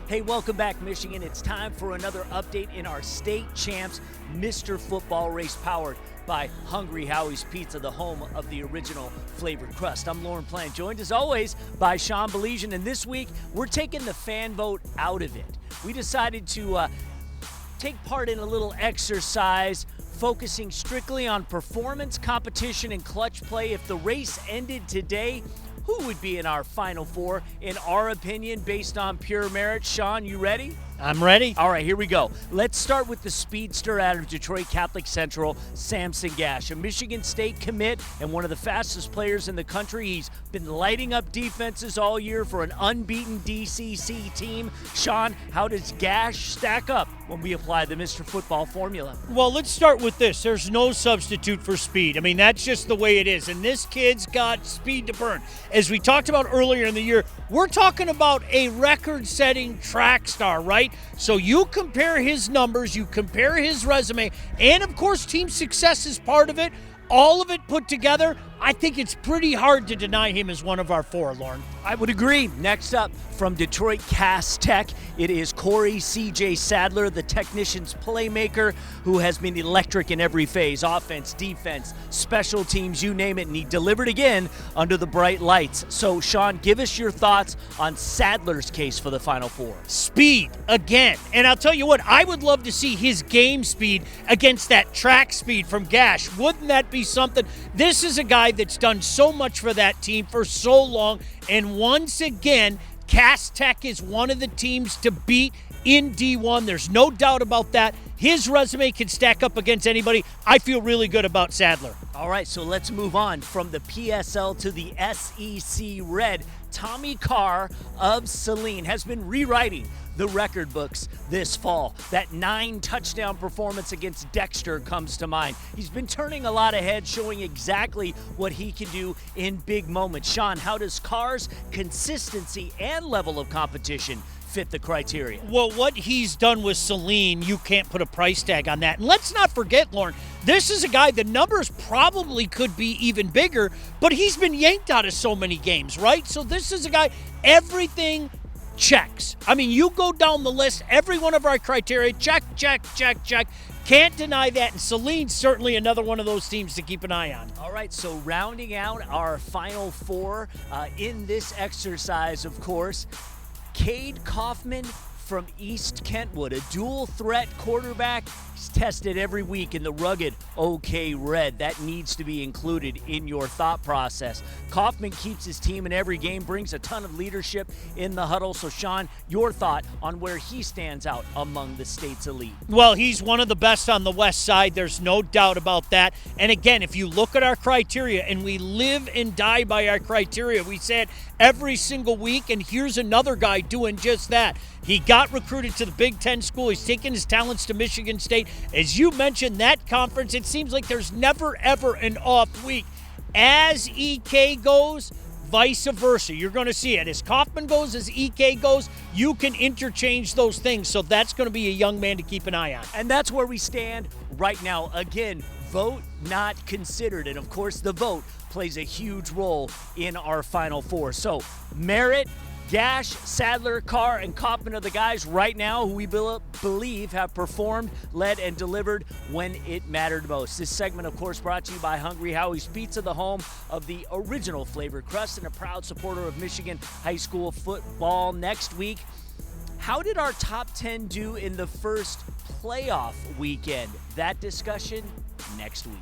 Hey, welcome back, Michigan. It's time for another update in our state champs Mr. Football race powered by Hungry Howie's Pizza, the home of the original flavored crust. I'm Lauren Plant, joined as always by Sean Baligian, and this week we're taking the fan vote out of it. We decided to take part in a little exercise focusing strictly on performance, competition, and clutch play. If the race ended today, who would be in our Final Four, in our opinion, based on pure merit? Sean, you ready? I'm ready. All right, here we go. Let's start with the speedster out of Detroit Catholic Central, Samson Gash, a Michigan State commit and one of the fastest players in the country. He's been lighting up defenses all year for an unbeaten DCC team. Sean, how does Gash stack up when we apply the Mr. Football formula? Well, let's start with this. There's no substitute for speed. I mean, that's just the way it is. And this kid's got speed to burn. As we talked about earlier in the year, we're talking about a record-setting track star, right? So you compare his numbers, you compare his resume, and of course team success is part of it. All of it put together, I think it's pretty hard to deny him as one of our four, Lauren. I would agree. Next up, from Detroit Cass Tech, it is Corey C.J. Sadler, the technician's playmaker, who has been electric in every phase: offense, defense, special teams, you name it, and he delivered again under the bright lights. So, Sean, give us your thoughts on Sadler's case for the Final Four. Speed, again. And I'll tell you what, I would love to see his game speed against that track speed from Gash. Wouldn't that be something? This is a guy that's done so much for that team for so long, and once again, Cass Tech is one of the teams to beat in D1. There's no doubt about that. His resume can stack up against anybody. I feel really good about Sadler. All right, so let's move on from the PSL to the SEC Red. Tommy Carr of Saline has been rewriting the record books this fall. That 9-touchdown performance against Dexter comes to mind. He's been turning a lot of heads, showing exactly what he can do in big moments. Sean, how does Carr's consistency and level of competition fit the criteria? Well, what he's done with Saline, you can't put a price tag on that. And let's not forget, Lauren, this is a guy, the numbers probably could be even bigger, but he's been yanked out of so many games, right? So this is a guy, everything checks. I mean, you go down the list, every one of our criteria, check, check, check, check. Can't deny that, and Saline's certainly another one of those teams to keep an eye on. All right, so rounding out our Final Four in this exercise, of course, Cade Kaufman from East Kentwood, a dual threat quarterback. He's tested every week in the rugged OK Red. That needs to be included in your thought process. Kaufman keeps his team in every game, brings a ton of leadership in the huddle. So, Sean, your thought on where he stands out among the state's elite? Well, he's one of the best on the west side. There's no doubt about that. And again, if you look at our criteria, and we live and die by our criteria, we said every single week, and here's another guy doing just that. He got recruited to the Big Ten school. He's taken his talents to Michigan State. As you mentioned, that conference, it seems like there's never, ever an off week. As EK goes, vice versa. You're going to see it. As Kaufman goes, as EK goes, you can interchange those things. So that's going to be a young man to keep an eye on. And that's where we stand right now. Again, vote not considered. And, of course, the vote plays a huge role in our Final Four. So, merit, Gash, Sadler, Carr, and Kaufman are the guys right now who we believe have performed, led, and delivered when it mattered most. This segment, of course, brought to you by Hungry Howie's Pizza, the home of the original flavored crust and a proud supporter of Michigan high school football. Next week, how did our top 10 do in the first playoff weekend? That discussion next week.